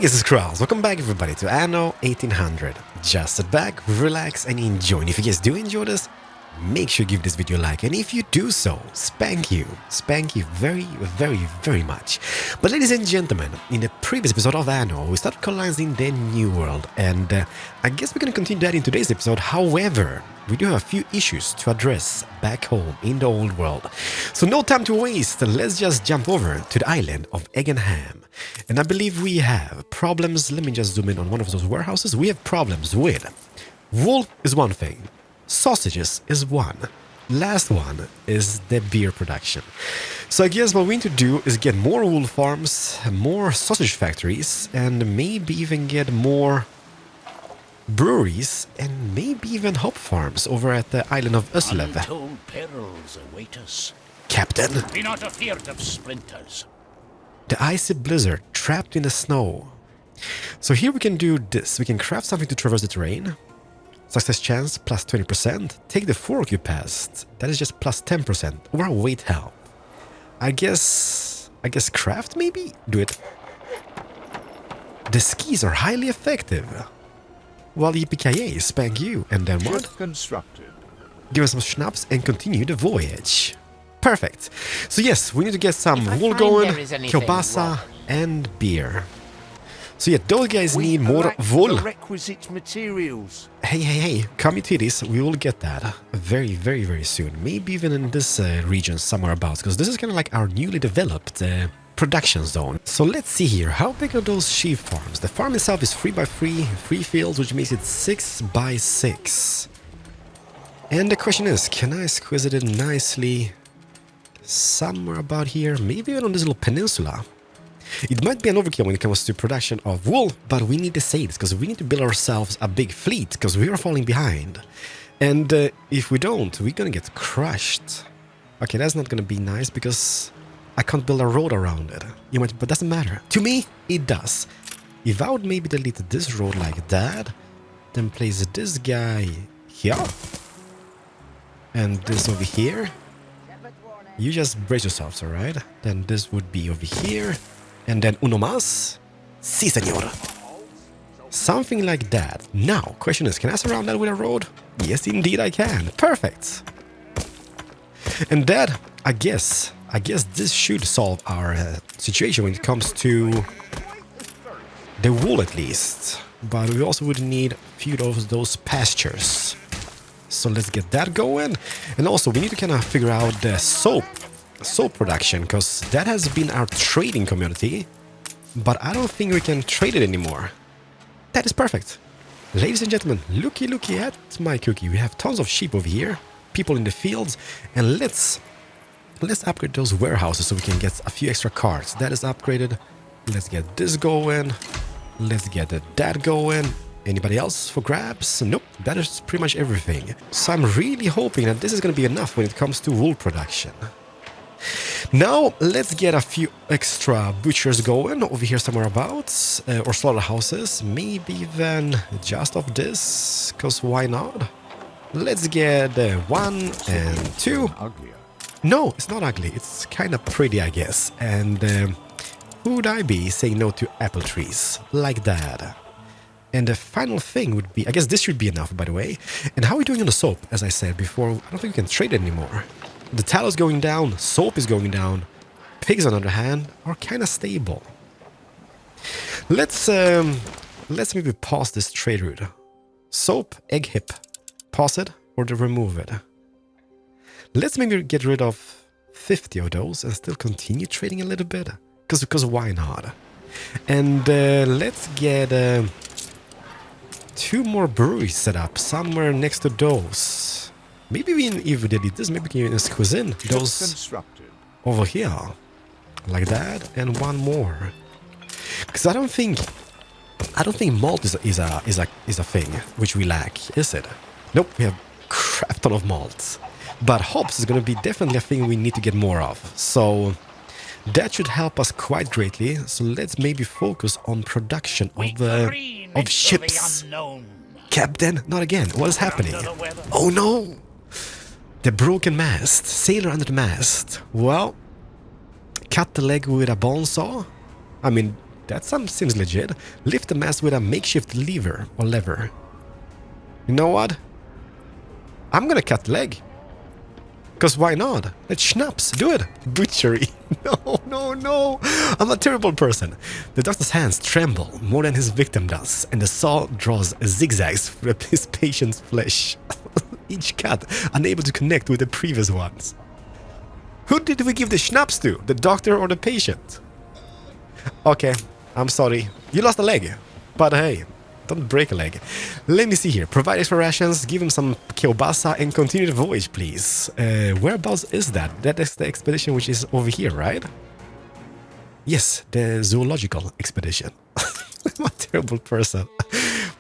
this is Keralis. Welcome back everybody to Anno 1800. Just sit back, relax and enjoy. And if you guys do enjoy this, make sure you give this video a like. And if you do so, spank you very, very, very much. But ladies and gentlemen, in the previous episode of Anno, we started colonizing the new world. And I guess we're going to continue that in today's episode. However, we do have a few issues to address back home in the old world. So no time to waste, let's just jump over to the island of Egg and Ham. And I believe we have problems. Let me just zoom in on one of those warehouses. We have problems with wool is one thing, sausages is one. Last one is the beer production. So I guess what we need to do is get more wool farms, more sausage factories, and maybe even get more breweries and maybe even hop farms over at the island of Uslev. Untold perils await us. Captain, Be not afeard of splinters. the icy blizzard trapped in the snow. So here we can do this. We can craft something to traverse the terrain. Success chance plus 20%. Take the fork you passed. That is just plus 10%. Or weight help. I guess craft maybe? Do it. The skis are highly effective. Well, yippee-ki-yay, spank you. And then what? Constructed. Give us some schnapps and continue the voyage. Perfect. So yes, we need to get some wool going, kielbasa, and beer. So yeah, those guys need more wool. The requisite materials. Hey, come to this. We will get that very, very, very soon. Maybe even in this region somewhere about, because this is kind of like our newly developed production zone. So let's see here. How big are those sheep farms? The farm itself is 3x3, 3 fields, which makes it 6x6. And the question is, can I squeeze it in nicely somewhere about here? Maybe even on this little peninsula. It might be an overkill when it comes to production of wool, but we need to say this because we need to build ourselves a big fleet because we are falling behind. And if we don't, we're gonna get crushed. Okay, that's not gonna be nice because I can't build a road around it. You might, but doesn't matter. To me, it does. If I would maybe delete this road like that, then place this guy here, and this over here. You just brace yourselves, alright? Then this would be over here. And then uno más. Sí, señor. Something like that. Now, question is, can I surround that with a road? Yes, indeed I can. Perfect. And that, I guess this should solve our situation when it comes to the wool at least. But we also would need a few of those pastures. So let's get that going. And also we need to kind of figure out the soap production, because that has been our trading community, but I don't think we can trade it anymore. That is perfect. Ladies and gentlemen, looky at my cookie. We have tons of sheep over here, people in the fields, and let's upgrade those warehouses so we can get a few extra carts. That is upgraded. Let's get this going. Let's get that going. Anybody else for grabs? Nope, that is pretty much everything. So I'm really hoping that this is going to be enough when it comes to wool production. Now let's get a few extra butchers going over here somewhere about, or slaughterhouses, maybe even just of this, because why not? Let's get 1 and 2. Uglier. No, it's not ugly, it's kind of pretty, I guess. And who would I be saying no to apple trees like that? And the final thing would be, I guess this should be enough, by the way. And how are we doing on the soap? As I said before, I don't think we can trade it anymore. The tallow is going down, soap is going down. Pigs, on the other hand, are kind of stable. Let's maybe pause this trade route. Soap, egg hip. Pause it or to remove it. Let's maybe get rid of 50 of those and still continue trading a little bit. Because why not? And let's get 2 more breweries set up somewhere next to those. Maybe if we delete this, maybe we can even squeeze in those over here. Like that, and 1 more. Because I don't think malt is a thing which we lack, is it? Nope, we have a crap ton of malt. But hops is gonna be definitely a thing we need to get more of. So that should help us quite greatly. So let's maybe focus on production of ships. Captain, not again. What is happening? Oh no! The broken mast. Sailor under the mast. Well, cut the leg with a bone saw. I mean, That seems legit. Lift the mast with a makeshift lever or lever. You know what? I'm gonna cut the leg. Because why not? Let's schnapps. Do it. Butchery. No, no, no. I'm a terrible person. The doctor's hands tremble more than his victim does, and the saw draws zigzags through his patient's flesh. Each cut unable to connect with the previous ones. Who did we give the schnapps to? The doctor or the patient? Okay, I'm sorry. You lost a leg. But hey, don't break a leg. Let me see here. Provide extra rations, give him some kielbasa, and continue the voyage, please. Whereabouts is that? That is the expedition which is over here, right? Yes, the zoological expedition. I'm a terrible person.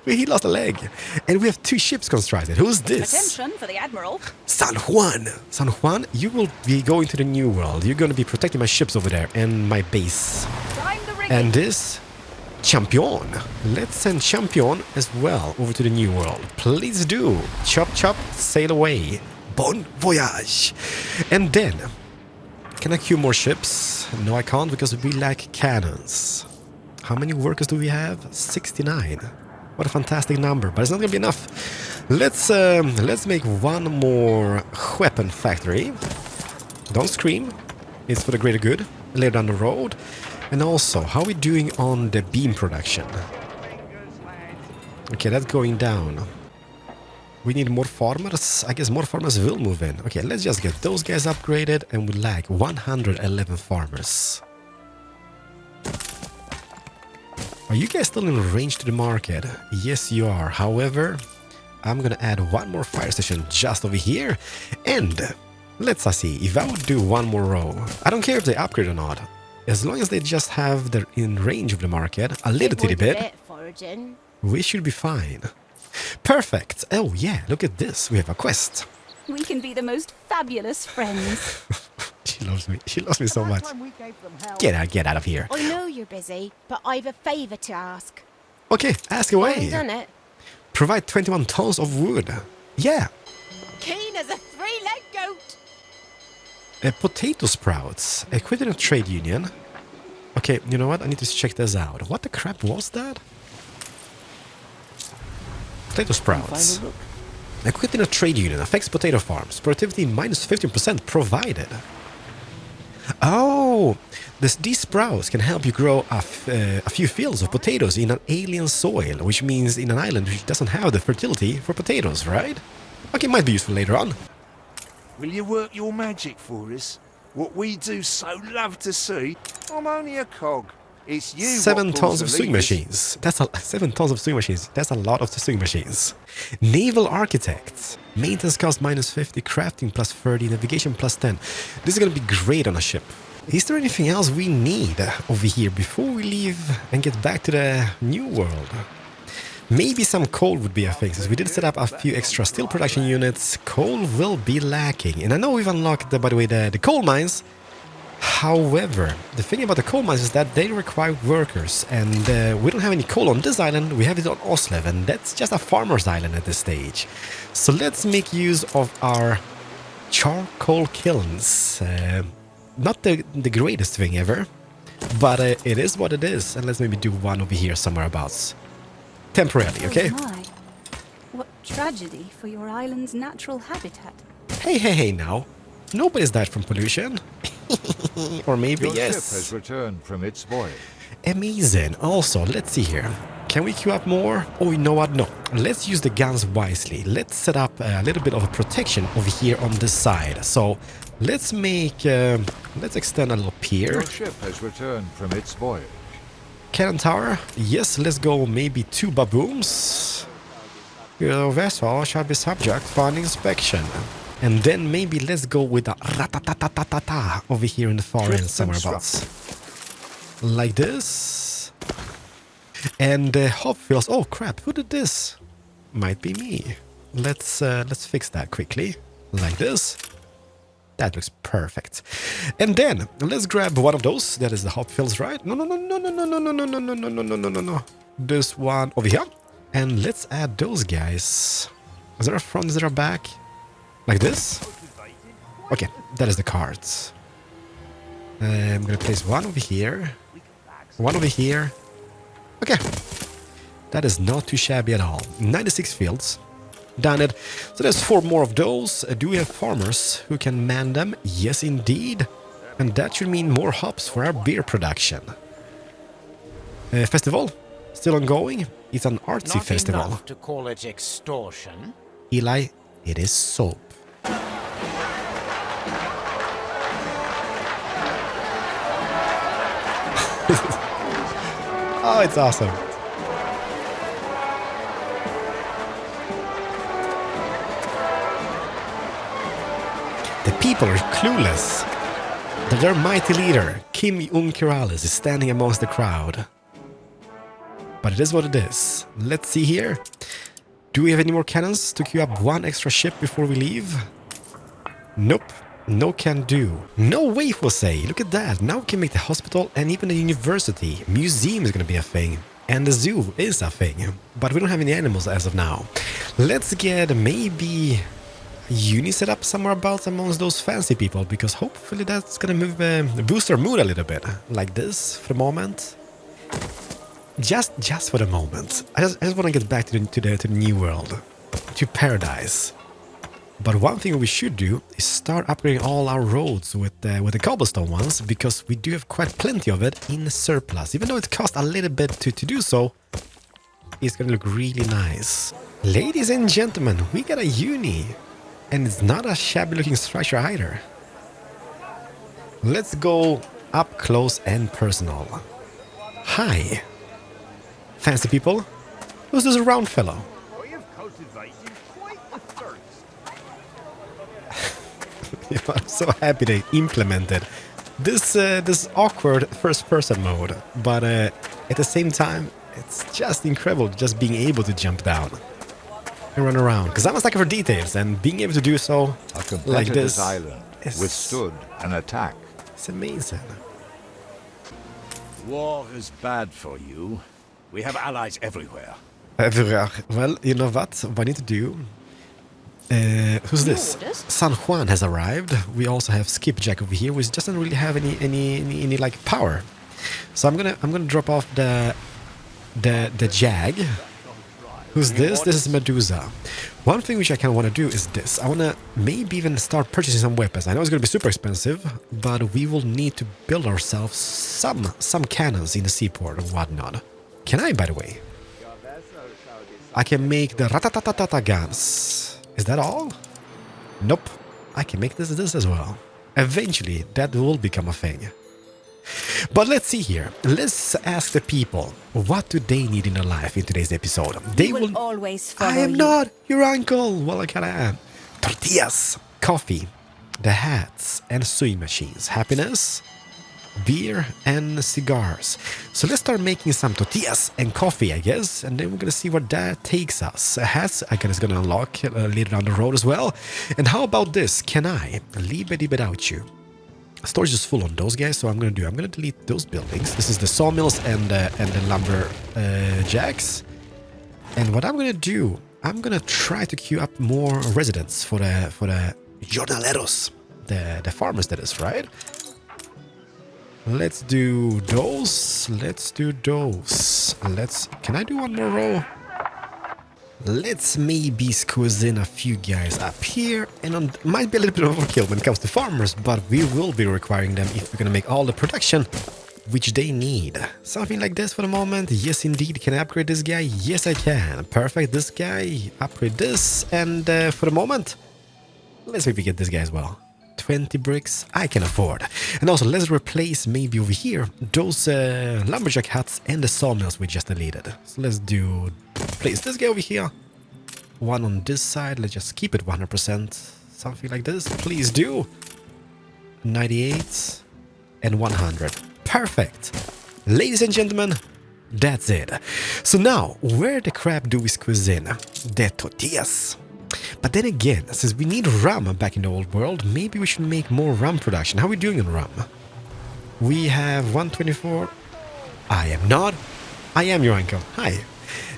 He lost a leg. And we have 2 ships constructed. Who's this? Attention for the Admiral. San Juan. San Juan, you will be going to the New World. You're going to be protecting my ships over there and my base. Time the rigging. And this... Champion. Let's send Champion as well over to the New World. Please do. Chop chop, sail away. Bon voyage. And then, can I queue more ships? No, I can't because we lack cannons. How many workers do we have? 69. What a fantastic number, but it's not gonna be enough. Let's make one more weapon factory. Don't scream. It's for the greater good. Later down the road. And also, how are we doing on the beam production? Okay, that's going down. We need more farmers. I guess more farmers will move in. Okay, let's just get those guys upgraded, and we lack 111 farmers. Are you guys still in range to the market? Yes, you are. However, I'm gonna add one more fire station just over here. And let's see, if I would do one more row, I don't care if they upgrade or not. As long as they just have their in range of the market, a little titty bit, we should be fine. Perfect. Oh yeah, look at this. We have a quest. We can be the most fabulous friends. She loves me. She loves me so much. Get out of here. I know you're busy, but I've a favour to ask. Okay, ask away. Haven't done it. Provide 21 tons of wood. Yeah. Keen as a 3-legged goat. Potato sprouts. Quit in a trade union. Okay, you know what? I need to check this out. What the crap was that? Potato sprouts. Quit in a trade union. Affects potato farms. Productivity minus 15% provided. Oh! These sprouts can help you grow a few fields of potatoes in an alien soil, which means in an island which doesn't have the fertility for potatoes, right? Okay, might be useful later on. Will you work your magic for us? What we do so love to see. I'm only a cog. It's you. 7 tons of sewing machines. That's 7 tons of sewing machines. That's a lot of sewing machines. Naval architects. Maintenance cost minus 50, crafting plus 30, navigation plus 10. This is gonna be great on a ship. Is there anything else we need over here before we leave and get back to the new world? Maybe some coal would be a thing, since we did set up a few extra steel production units. Coal will be lacking. And I know we've unlocked, by the way, the coal mines. However, the thing about the coal mines is that they require workers. And we don't have any coal on this island. We have it on Oslev, and that's just a farmer's island at this stage. So let's make use of our charcoal kilns. Not the greatest thing ever, but it is what it is. And let's maybe do one over here somewhere abouts. Temporarily, okay? Oh my. What tragedy for your island's natural habitat. Hey now. Nobody's died from pollution. Or maybe Your yes. ship has returned from its voyage. Amazing. Also, let's see here. Can we queue up more? Oh, you know what? No. Let's use the guns wisely. Let's set up a little bit of a protection over here on this side. So, let's make... let's extend a little pier. Your ship has returned from its voyage. Cannon tower. Yes, let's go maybe 2 baboons. Your vessel shall be subject for an inspection. And then maybe let's go with a ratatatatata over here in the far end somewhere abouts. Like this. And hop fills. Oh crap, who did this? Might be me. Let's fix that quickly. Like this. That looks perfect. And then let's grab one of those. That is the hop fills, right? No. This one over here. And let's add those guys. Is there a front? Is there a back? Like this? Okay, that is the cards. I'm gonna place one over here. One over here. Okay. That is not too shabby at all. 96 fields. Done it. So there's 4 more of those. Do we have farmers who can man them? Yes, indeed. And that should mean more hops for our beer production. Festival? Still ongoing? It's an artsy Not festival. enough to call it extortion. Eli, it is soap. Oh, it's awesome. The people are clueless that their mighty leader, Keralis, is standing amongst the crowd. But it is what it is. Let's see here. Do we have any more cannons to queue up 1 extra ship before we leave? Nope. No can do. No way, Jose. Look at that. Now we can make the hospital and even the university. Museum is going to be a thing. And the zoo is a thing. But we don't have any animals as of now. Let's get maybe a uni set up somewhere about amongst those fancy people. Because hopefully that's going to move, boost our mood a little bit. Like this for the moment. Just for the moment. I just want to get back to the new world. To paradise. But one thing we should do is start upgrading all our roads with the cobblestone ones, because we do have quite plenty of it in surplus. Even though it costs a little bit to do so, it's gonna look really nice. Ladies and gentlemen, we got a uni, and it's not a shabby looking structure either. Let's go up close and personal. Hi, fancy people. Who's this round fellow? I'm so happy they implemented this awkward first-person mode, but at the same time, it's just incredible just being able to jump down and run around. Because I'm a sucker for details, and being able to do so like this island withstood an attack. It's amazing. War is bad for you. We have allies everywhere. Well, you know what I need to do? Who's this? San Juan has arrived. We also have Skipjack over here, which doesn't really have any like power. So I'm gonna drop off the Jag. Who's this? This is Medusa. One thing which I kind of want to do is this. I want to maybe even start purchasing some weapons. I know it's going to be super expensive, but we will need to build ourselves some cannons in the seaport and whatnot. Can I, by the way? I can make the ratatatata guns. Is that all? Nope. I can make this as well. Eventually, that will become a thing. But let's see here. Let's ask the people, what do they need in their life in today's episode? They will always follow I am you. not your uncle. Well, I kinda am. Tortillas, coffee, the hats, and sewing machines. Happiness, beer, and cigars. So let's start making some tortillas and coffee, I guess, and then we're gonna see where that takes us. Hats, I guess, is gonna unlock later down the road as well. And how about this? Can I leave it without you? Storage is full on those guys, so I'm gonna delete those buildings. This is the sawmills and the lumber jacks. And what I'm gonna do, I'm gonna try to queue up more residents for the jornaleros, the farmers, that is, right? Let's do those. Let's do those. Can I do one more row? Let's maybe squeeze in a few guys up here, and might be a little bit of overkill when it comes to farmers, but we will be requiring them if we're gonna make all the production which they need. Something like this for the moment. Yes, indeed. Can I upgrade this guy? Yes, I can. Perfect. This guy. Upgrade this, and for the moment, let's maybe get this guy as well. 20 bricks I can afford. And also let's replace maybe over here those lumberjack huts and the sawmills we just deleted. So let's place this guy over here. One on this side. Let's just keep it 100%. Something like this. Please do. 98 and 100. Perfect. Ladies and gentlemen, that's it. So now, where the crap do we squeeze in? The tortillas. But then again, since we need rum back in the old world, maybe we should make more rum production. How are we doing on rum? We have 124. I am not. I am your uncle. Hi.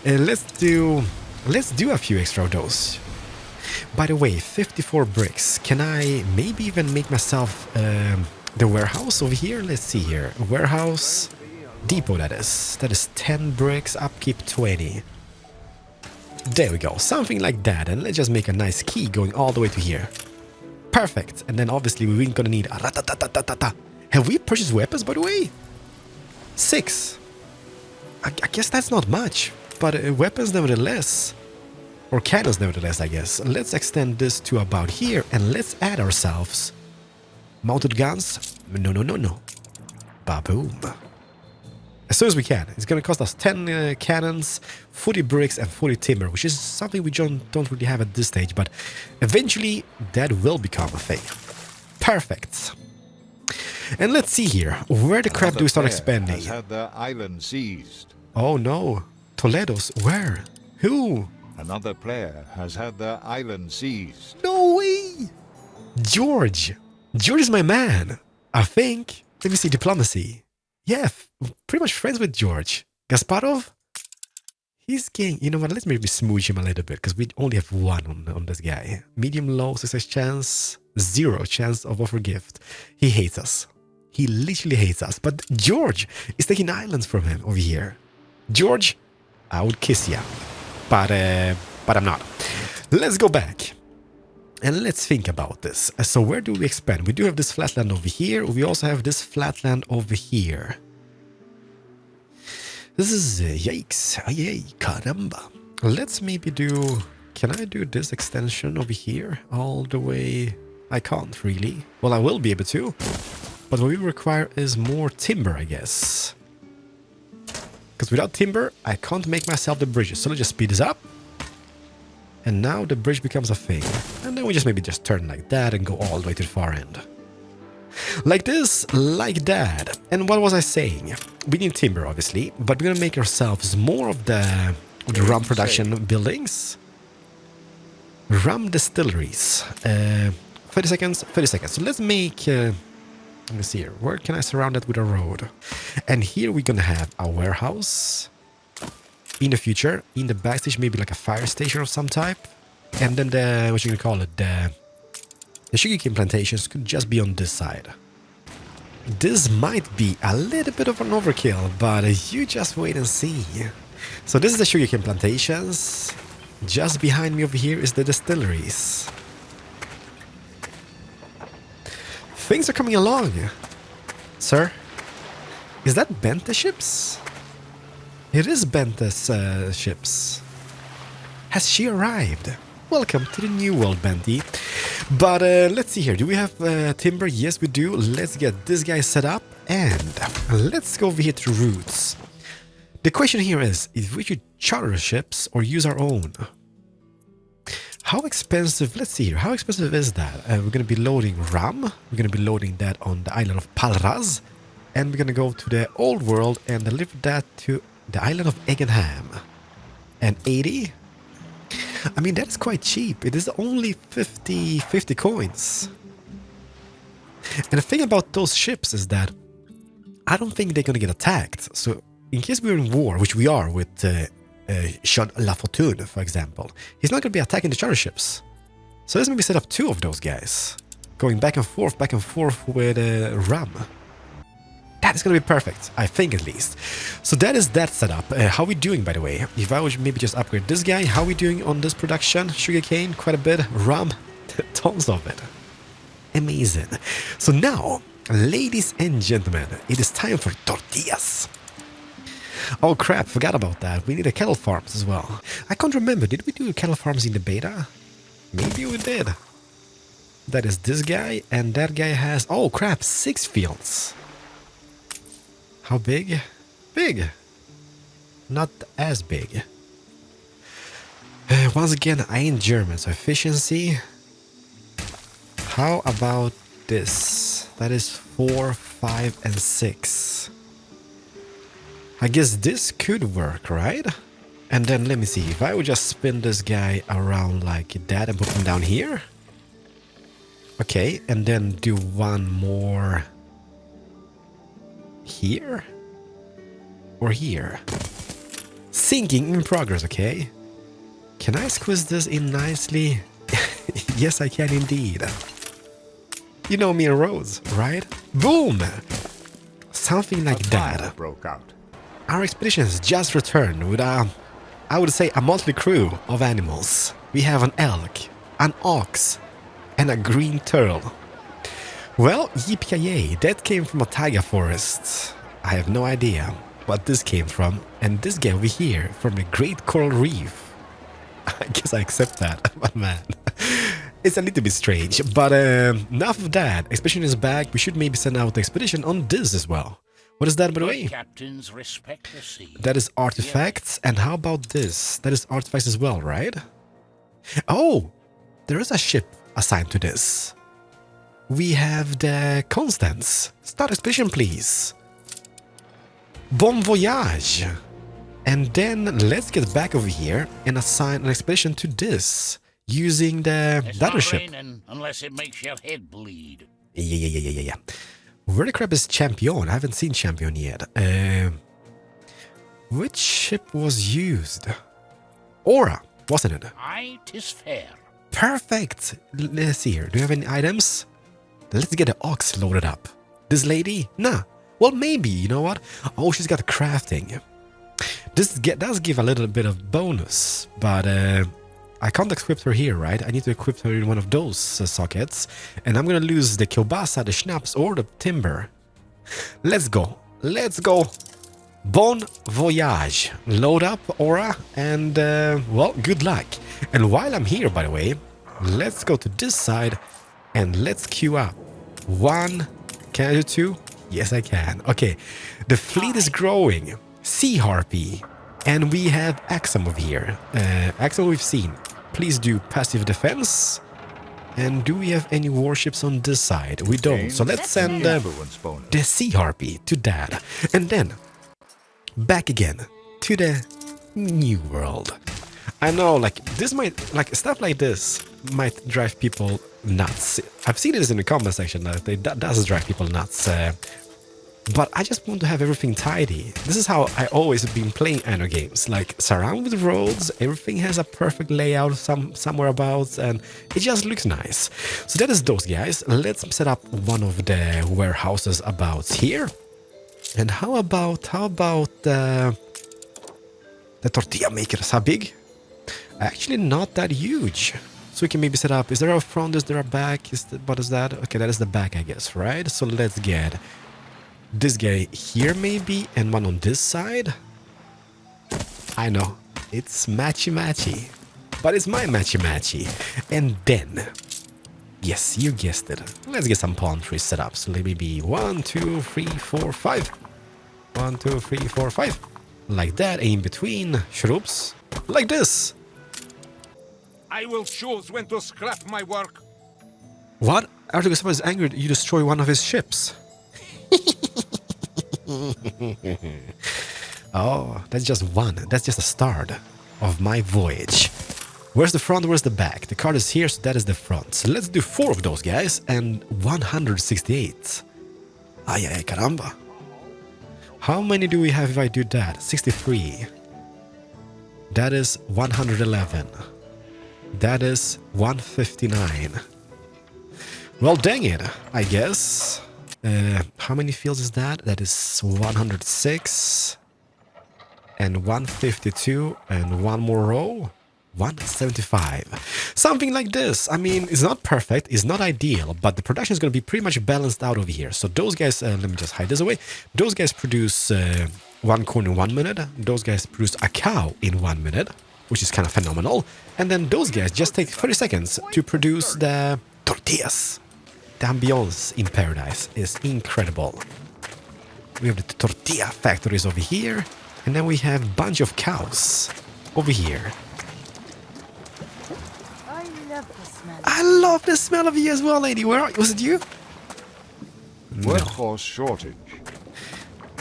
Let's do a few extra of those. By the way, 54 bricks. Can I maybe even make myself the warehouse over here? Let's see here. Warehouse. Depot, that is. That is 10 bricks, upkeep 20. There we go, something like that. And let's just make a nice key going all the way to here. Perfect. And then obviously we're gonna need a ratatatatata. Have we purchased weapons, by the way? 6. I guess that's not much, but weapons nevertheless. Or cannons nevertheless, I guess. Let's extend this to about here and let's add ourselves mounted guns. No. Ba-boom. As soon as we can. It's gonna cost us 10 cannons, 40 bricks and 40 timber, which is something we don't really have at this stage, but eventually that will become a thing. Perfect. And let's see here. Where the crap do we start expanding? Has had their island seized. Oh no. Toledo's. Where? Who? Another player has had their island seized. No way! George! George is my man! I think. Let me see, diplomacy. Yeah, pretty much friends with George. Gasparov? He's getting... You know what, let's maybe smooch him a little bit, because we only have 1 on this guy. Medium low success chance, 0 chance of offer gift. He hates us. He literally hates us. But George is taking islands from him over here. George, I would kiss ya. But I'm not. Let's go back. And let's think about this. So where do we expand? We do have this flatland over here. We also have this flatland over here. This is... yikes. Ay, caramba. Let's maybe do... Can I do this extension over here? All the way... I can't really. Well, I will be able to. But what we require is more timber, I guess. Because without timber, I can't make myself the bridges. So let's just speed this up. And now the bridge becomes a thing. And then we just maybe just turn like that and go all the way to the far end. Like this, like that. And what was I saying? We need timber, obviously. But we're going to make ourselves more of the rum production buildings. Rum distilleries. 30 seconds, 30 seconds. So let's make... let me see here. Where can I surround it with a road? And here we're going to have a warehouse. In the future, in the backstage, maybe like a fire station of some type. And then the, what you can call it, the sugarcane plantations could just be on this side. This might be a little bit of an overkill, but you just wait and see. So this is the sugarcane plantations. Just behind me over here is the distilleries. Things are coming along. Sir? Is that Bente ships? It is Bente's ships. Has she arrived? Welcome to the new world, Bente. But let's see here. Do we have timber? Yes, we do. Let's get this guy set up. And let's go over here to routes. The question here is if we should charter ships or use our own. How expensive? Let's see here. How expensive is that? We're going to be loading rum. We're going to be loading that on the island of Palraz. And we're going to go to the old world and deliver that to... the island of Eggenham. And 80? I mean, that's quite cheap. It is only 50 coins. And the thing about those ships is that I don't think they're gonna get attacked. So in case we're in war, which we are with Jean Lafortune, for example, he's not gonna be attacking the charter ships. So let's maybe set up 2 of those guys. Going back and forth with rum. That is going to be perfect, I think at least. So that is that setup. How are we doing, by the way? If I would maybe just upgrade this guy, how are we doing on this production? Sugarcane, quite a bit. Rum, tons of it. Amazing. So now, ladies and gentlemen, it is time for tortillas. Oh crap, forgot about that. We need a cattle farms as well. I can't remember, did we do cattle farms in the beta? Maybe we did. That is this guy, and that guy has, oh crap, 6 fields. How big? Big. Not as big. Once again, I ain't German, so efficiency. How about this? That is 4, 5, and 6. I guess this could work, right? And then let me see. If I would just spin this guy around like that and put him down here. Okay, and then do one more... here? Or here? Sinking in progress, okay? Can I squeeze this in nicely? Yes, I can indeed. You know me and Rose, right? Boom! Something like A that. fire broke out. Our expedition has just returned with I would say a motley crew of animals. We have an elk, an ox, and a green turtle. Well, yippee-yay, that came from a taiga forest. I have no idea what this came from. And this guy over here from the Great Coral Reef. I guess I accept that, but man, it's a little bit strange. But enough of that. Expedition is back. We should maybe send out the expedition on this as well. What is that, by the way? Captains respect the sea. That is artifacts. And how about this? That is artifacts as well, right? Oh, there is a ship assigned to this. We have the Constance. Start expedition, please. Bon voyage. And then let's get back over here and assign an expedition to this using the other ship. Unless it makes your head bleed. Yeah. Where the crap is Champion? I haven't seen Champion yet. Which ship was used? Aura, wasn't it? Aye, 'tis fair. Perfect. Let's see here. Do you have any items? Let's get the ox loaded up. This lady? Nah. Well, maybe. You know what? Oh, she's got crafting. This does give a little bit of bonus, but I can't equip her here, right? I need to equip her in one of those sockets, and I'm gonna lose the kielbasa, the schnapps, or the timber. Let's go. Let's go. Bon voyage. Load up, Aura, and well, good luck. And while I'm here, by the way, let's go to this side and let's queue up. 1, can I do 2? Yes, I can. Okay, the fleet is growing. Sea Harpy. And we have Axum over here. Axum we've seen. Please do passive defense. And do we have any warships on this side? We don't. So let's send the Sea Harpy to that. And then back again to the New World. I know, like, this might, like, stuff like this might drive people nuts. I've seen this in the comment section that that does drive people nuts. But I just want to have everything tidy. This is how I always have been playing Anno games. Like, surrounded with roads, everything has a perfect layout somewhere about, and it just looks nice. So that is those guys. Let's set up one of the warehouses about here. And how about the tortilla makers? How big? Actually, not that huge. So we can maybe set up. Is there a front? Is there a back? What is that? Okay, that is the back, I guess, right? So let's get this guy here maybe, and one on this side. I know, it's matchy-matchy, but it's my matchy-matchy. And then, yes, you guessed it, let's get some palm trees set up. So maybe 1, 2, 3, 4, 5. 1, 2, 3, 4, 5. Like that, in between shrubs, like this. I will choose when to scrap my work. What? Artigus is angry that you destroy one of his ships. Oh, that's just one. That's just a start of my voyage. Where's the front? Where's the back? The card is here, so that is the front. So let's do 4 of those guys and 168. Ay, caramba. How many do we have if I do that? 63. That is 111. That is 159. Well, dang it, I guess. How many fields is that? That is 106 and 152 and one more row. 175. Something like this. I mean, it's not perfect, it's not ideal, but the production is going to be pretty much balanced out over here. So those guys, let me just hide this away. Those guys produce 1 corn in 1 minute. Those guys produce a cow in 1 minute, which is kind of phenomenal. And then those guys just take 30 seconds to produce the tortillas. The ambience in paradise is incredible. We have the tortilla factories over here, and then we have a bunch of cows over here. I love the smell of you as well, lady. Where are you? Was it you? Workforce shortage.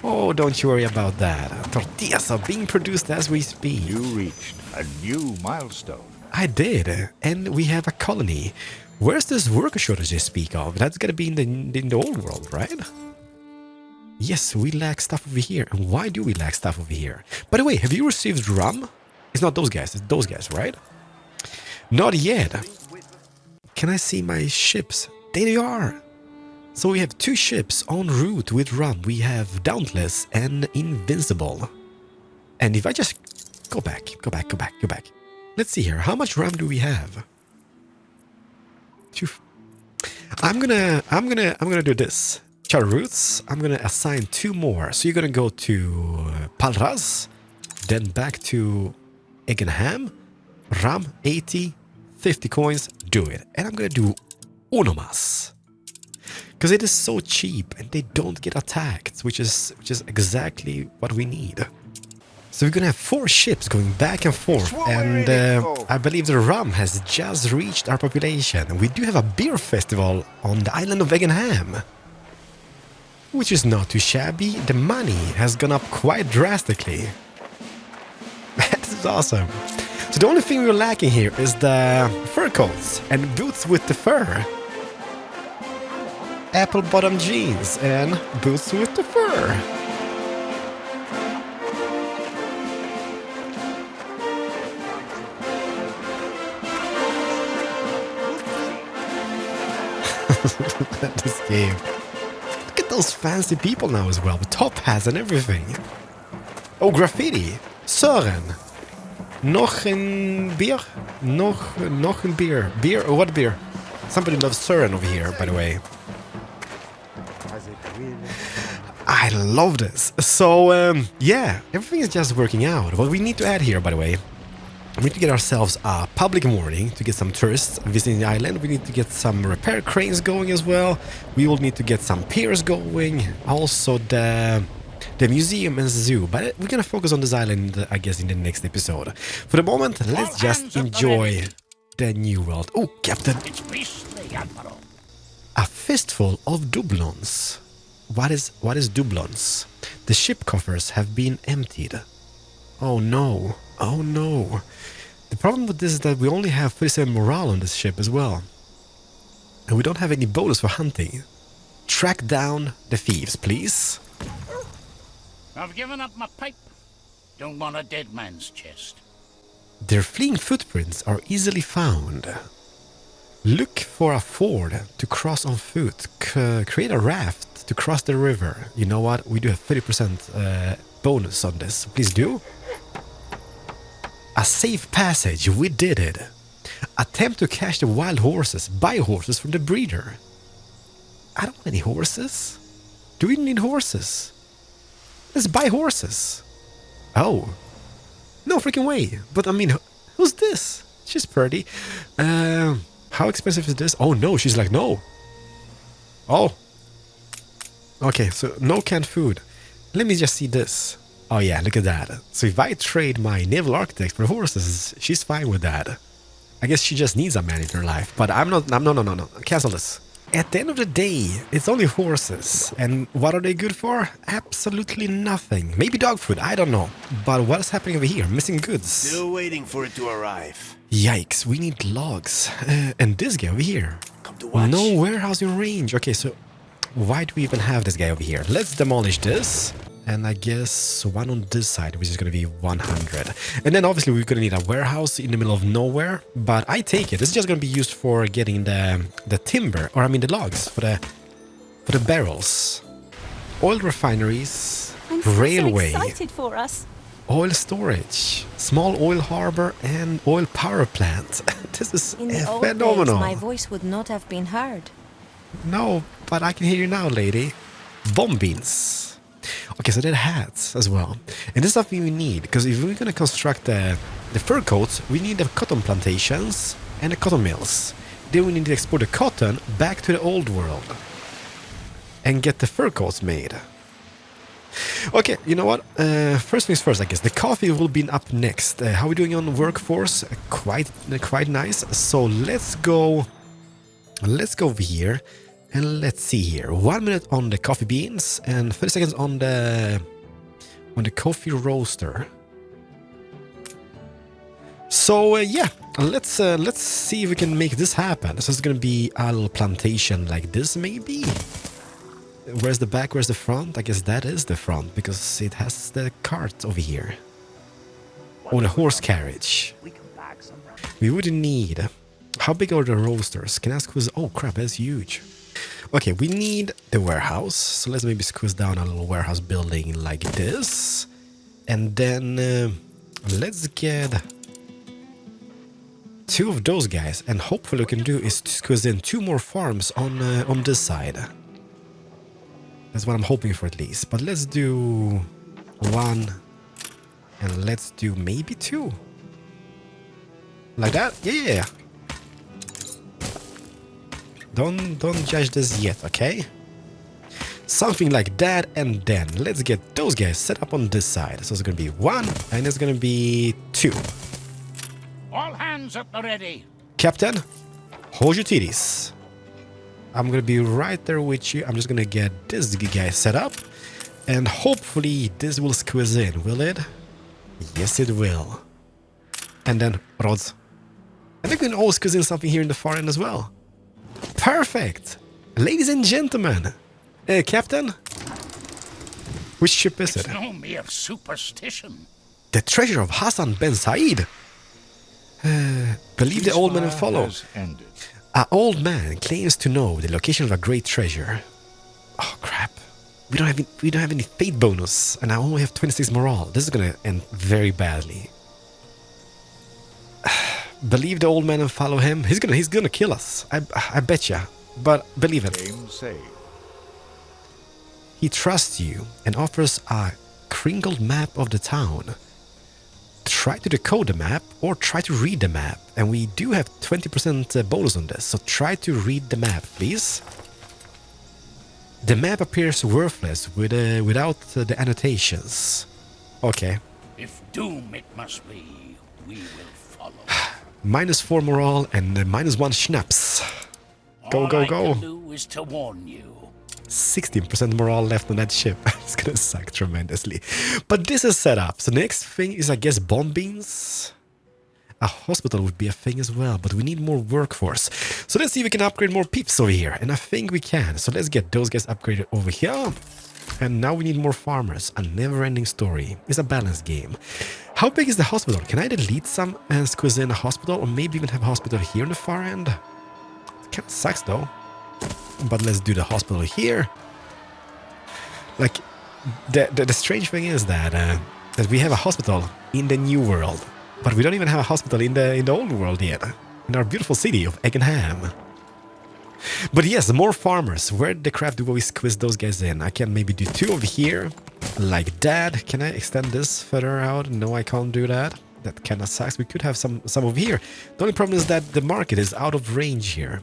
Oh, don't you worry about that. Tortillas are being produced as we speak. You reached a new milestone. I did, and we have a colony. Where's this worker shortage they speak of? That's gonna be in the old world, right? Yes, we lack stuff over here. And why do we lack stuff over here? By the way, have you received rum? It's not those guys, it's those guys, right? Not yet. Can I see my ships? There they are. So we have 2 ships en route with rum. We have Dauntless and Invincible. And if I just go back. Let's see here. How much rum do we have? I'm gonna do this. Charter routes. I'm gonna assign 2 more. So you're gonna go to Palras, then back to Eggenham. Ram 80, 50 coins. Do it. And I'm gonna do Onomas. Because it is so cheap and they don't get attacked, which is exactly what we need. So we're gonna have 4 ships going back and forth, and I believe the rum has just reached our population. We do have a beer festival on the island of Eggenham, which is not too shabby. The money has gone up quite drastically. That is awesome. So the only thing we're lacking here is the fur coats and boots with the fur. Apple bottom jeans and boots with the fur. This game. Look at those fancy people now as well, with top hats and everything. Oh, graffiti. Søren. Noch ein Bier? Noch ein Bier. Beer? Or what beer? Somebody loves Søren over here, by the way. I love this. So, yeah, everything is just working out. What we need to add here, by the way, we need to get ourselves a public morning to get some tourists visiting the island. We need to get some repair cranes going as well. We will need to get some piers going. Also, the museum and zoo. But we're gonna focus on this island, I guess, in the next episode. For the moment, let's just enjoy the new world. Oh, Captain! It's beastly, Admiral. A fistful of doublons. What is doublons? The ship coffers have been emptied. Oh no. Oh no. The problem with this is that we only have 37 morale on this ship as well. And we don't have any bonus for hunting. Track down the thieves, please. I've given up my pipe. Don't want a dead man's chest. Their fleeing footprints are easily found. Look for a ford to cross on foot. Create a raft to cross the river. You know what? We do have 30% bonus on this. Please do. A safe passage. We did it. Attempt to catch the wild horses. Buy horses from the breeder. I don't want any horses. Do we need horses? Let's buy horses. Oh. No freaking way. But I mean, who's this? She's pretty. How expensive is this? Oh no, she's like, no. Oh. Okay, so no canned food. Let me just see this. Oh yeah, look at that. So if I trade my naval architect for horses, she's fine with that. I guess she just needs a man in her life. But I'm not, no. Cancel this. At the end of the day, it's only horses. And what are they good for? Absolutely nothing. Maybe dog food, I don't know. But what is happening over here? Missing goods. Still waiting for it to arrive. Yikes, we need logs. And this guy over here. Come to watch. No warehousing range. Okay, so why do we even have this guy over here? Let's demolish this. And I guess one on this side, which is going to be 100. And then obviously we're going to need a warehouse in the middle of nowhere. But I take it. This is just going to be used for getting the timber, or I mean the logs, for the barrels. Oil refineries, I'm so railway, excited for us. oil storage, small oil harbor, and oil power plant. This is In the old days, phenomenal. my voice would not have been heard. No, but I can hear you now, lady. Bomb beans. Okay, so they're hats as well. And this is something we need, because if we're going to construct the fur coats, we need the cotton plantations and the cotton mills. Then we need to export the cotton back to the old world and get the fur coats made. Okay, you know what? First things first, I guess. The coffee will be up next. How are we doing on workforce? Quite nice. So let's go over here. And let's see here. 1 minute on the coffee beans and 30 seconds on the coffee roaster. So yeah, let's see if we can make this happen. So it's gonna be a little plantation like this, maybe. Where's the back? Where's the front? I guess that is the front because it has the cart over here. Oh, the horse carriage. We would need. How big are the roasters? Can I ask who's? Oh crap, that's huge. Okay, we need the warehouse. So let's maybe squeeze down a little warehouse building like this. And then let's get 2 of those guys. And hopefully what we can do is to squeeze in 2 more farms on this side. That's what I'm hoping for at least. But let's do 1. And let's do maybe 2. Like that? Yeah. Don't judge this yet, okay? Something like that, and then let's get those guys set up on this side. So it's gonna be 1, and it's gonna be 2. All hands at the ready. Captain, hold your titties. I'm gonna be right there with you. I'm just gonna get this guy set up, and hopefully this will squeeze in, will it? Yes, it will. And then rods. And I can always squeeze in something here in the far end as well. Perfect! Ladies and gentlemen! Captain? Which ship is it? It's no mere superstition. The treasure of Hassan Ben Said! Believe the old man and follow. Ended. An old man claims to know the location of a great treasure. Oh crap. We don't have any fate bonus, and I only have 26 morale. This is gonna end very badly. Believe the old man and follow him. He's gonna kill us. I betcha. But believe it. Game saved. He trusts you and offers a crinkled map of the town. Try to decode the map or try to read the map. And we do have 20% bonus on this, so try to read the map, please. The map appears worthless without the annotations. Okay. If doom it must be, we will follow. -4 morale and -1 schnapps. Go, All go, I go. can do is to warn you. 16% morale left on that ship. It's gonna suck tremendously. But this is set up. So the next thing is, I guess, bomb beans. A hospital would be a thing as well, but we need more workforce. So let's see if we can upgrade more peeps over here. And I think we can. So let's get those guys upgraded over here. And now we need more farmers. A never-ending story. It's a balanced game. How big is the hospital? Can I delete some and squeeze in a hospital? Or maybe even have a hospital here on the far end? It kind of sucks though. But let's do the hospital here. Like, the strange thing is that we have a hospital in the new world. But we don't even have a hospital in the old world yet. In our beautiful city of Eggenham. But yes, more farmers. Where the crap do we squeeze those guys in? I can maybe do 2 over here. Like that. Can I extend this further out? No, I can't do that. That kind of sucks. We could have some over here. The only problem is that the market is out of range here.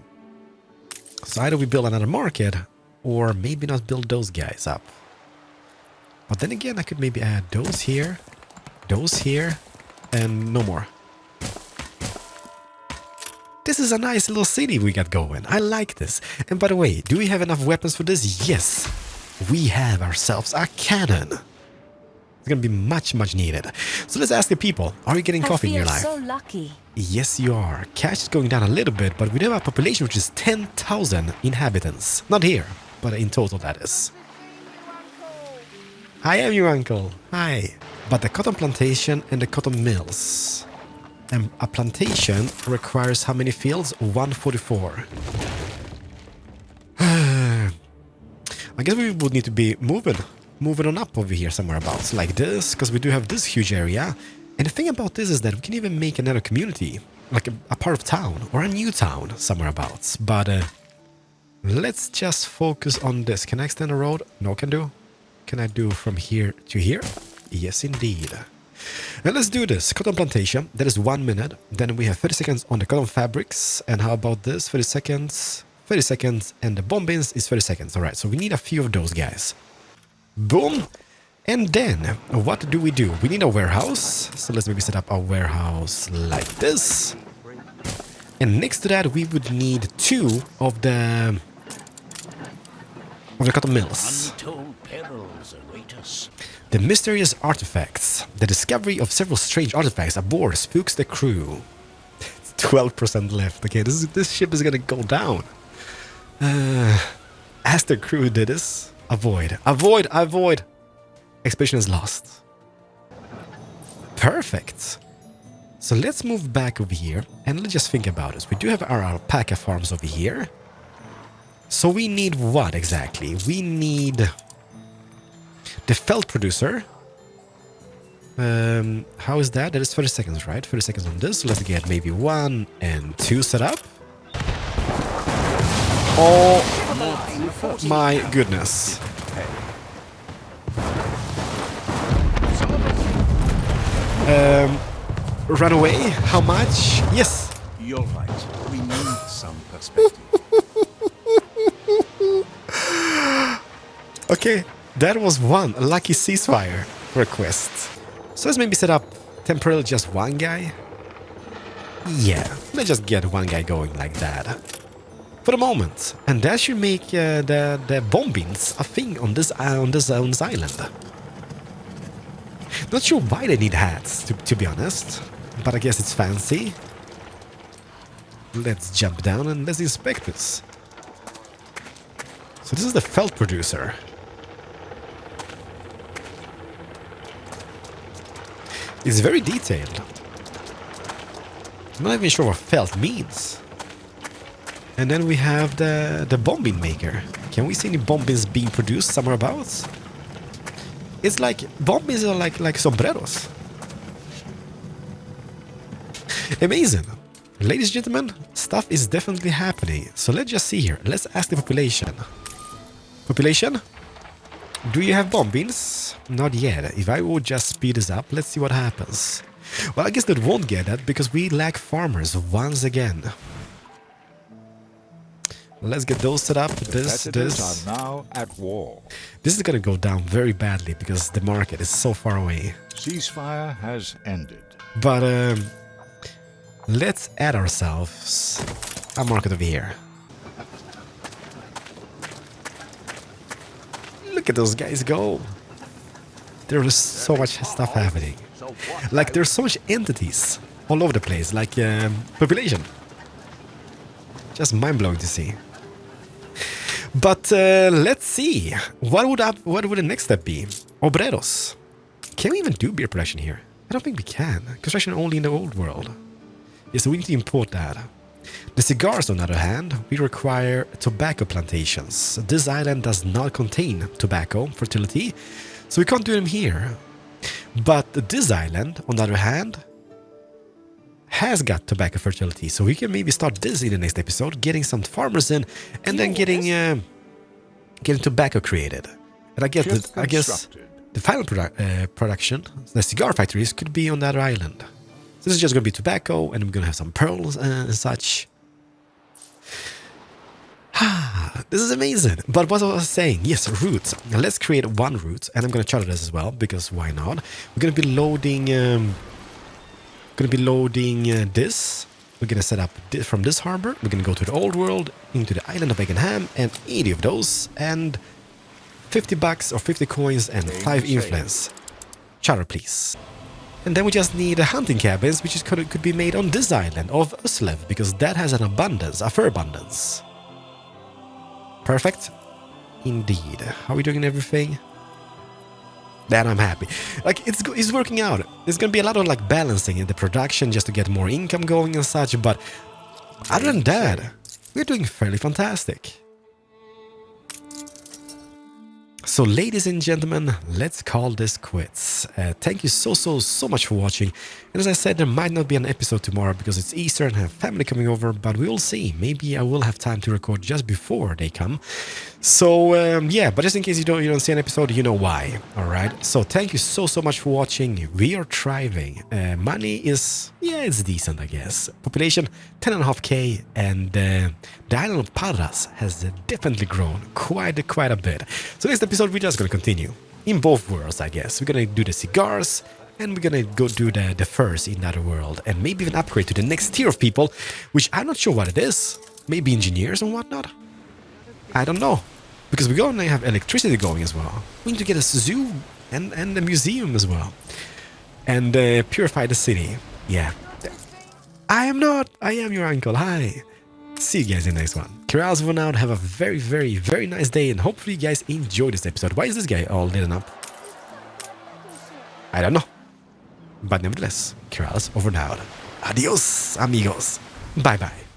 So either we build another market, or maybe not build those guys up. But then again, I could maybe add those here, and no more. This is a nice little city we got going. I like this. And by the way, do we have enough weapons for this? Yes. We have ourselves a cannon. It's gonna be much, much needed. So let's ask the people, are you getting coffee in your life? I feel so lucky. Yes, you are. Cash is going down a little bit, but we do have a population which is 10,000 inhabitants. Not here, but in total that is. I am your uncle. Hi. But the cotton plantation and the cotton mills. And a plantation requires how many fields? 144. I guess we would need to be moving on up over here somewhere abouts, like this, because we do have this huge area. And the thing about this is that we can even make another community, like a part of town, or a new town somewhere abouts. But let's just focus on this. Can I extend the road? No, can do. Can I do from here to here? Yes, indeed. And let's do this. Cotton plantation, that is 1 minute. Then we have 30 seconds on the cotton fabrics. And how about this? 30 seconds, 30 seconds, and the bomb bins is 30 seconds. All right, so we need a few of those guys. Boom. And then, what do? We need a warehouse. So let's maybe set up a warehouse like this. And next to that, we would need 2 of the cotton mills. Untold perils await us. The mysterious artifacts. The discovery of several strange artifacts aboard spooks the crew. 12% left. Okay, this ship is gonna go down. As the crew did this, avoid. Expedition is lost. Perfect. So let's move back over here and let's just think about this. We do have our alpaca farms over here. So we need what exactly? We need the felt producer. How is that? That is 30 seconds, right? 30 seconds on this. So let's get maybe 1 and 2 set up. Oh my goodness. Run away? How much? Yes. You're right. We need some perspective. Okay, that was one lucky ceasefire request. So let's maybe set up temporarily just one guy. Yeah, let's just get one guy going like that. For the moment. And that should make the bombings a thing on this island. Not sure why they need hats, to be honest. But I guess it's fancy. Let's jump down and let's inspect this. So this is the felt producer. It's very detailed. I'm not even sure what felt means. And then we have the bombing maker. Can we see any bombings being produced somewhere about? It's like bombings are like sombreros. Amazing. Ladies and gentlemen, stuff is definitely happening. So let's just see here. Let's ask the population. Population? Do you have bombings? Not yet. If I would just speed this up, let's see what happens. Well, I guess that won't get that because we lack farmers once again. Let's get those set up. This. Are now at war. This is gonna go down very badly because the market is so far away. Ceasefire has ended. But let's add ourselves a market over here. Look at those guys go. There is so much stuff happening. Like there's so much entities all over the place. Like population. Just mind-blowing to see. But let's see. What would the next step be? Obreros. Can we even do beer production here? I don't think we can. Construction only in the old world. Yeah, so we need to import that. The cigars, on the other hand, we require tobacco plantations. This island does not contain tobacco fertility, so we can't do them here. But this island, on the other hand, has got tobacco fertility, so we can maybe start this in the next episode, getting some farmers in, and then getting tobacco created. And I guess the final production, the cigar factories, could be on the other island. This is just going to be tobacco, and we're going to have some pearls and such. This is amazing. But what I was saying, yes, routes. Now let's create one route, and I'm going to charter this as well, because why not? We're going to be loading... this. We're going to set up this from this harbor. We're going to go to the old world, into the island of Beckenham, and 80 of those, and 50 bucks or 50 coins and 5 influence. Charter, please. And then we just need hunting cabins, which could be made on this island of Uslev, because that has an abundance, a fur abundance. Perfect. Indeed. How are we doing in everything? Then I'm happy. Like, it's working out. There's gonna be a lot of like balancing in the production just to get more income going and such, but other than that, we're doing fairly fantastic. So ladies and gentlemen, let's call this quits. Thank you so much for watching. And as I said, there might not be an episode tomorrow because it's Easter and I have family coming over, but we will see. Maybe I will have time to record just before they come. So yeah, but just in case you don't see an episode, you know why. All right. So thank you so much for watching. We are thriving. Money is, yeah, it's decent, I guess. Population 10.5k, and the island of Parras has definitely grown quite a bit. So next episode we're just gonna continue in both worlds, I guess. We're gonna do the cigars, and we're gonna go do the furs in that world, and maybe even upgrade to the next tier of people, which I'm not sure what it is. Maybe engineers and whatnot. I don't know, because we're gonna have electricity going as well. We need to get a zoo and a museum as well, and purify the city. Yeah, I am your uncle. Hi. See you guys in the next one. Keralis for now. Have a very nice day, and hopefully you guys enjoyed this episode. Why is this guy all lit up? I don't know. But nevertheless, Keralis over now. Adios, amigos. Bye bye.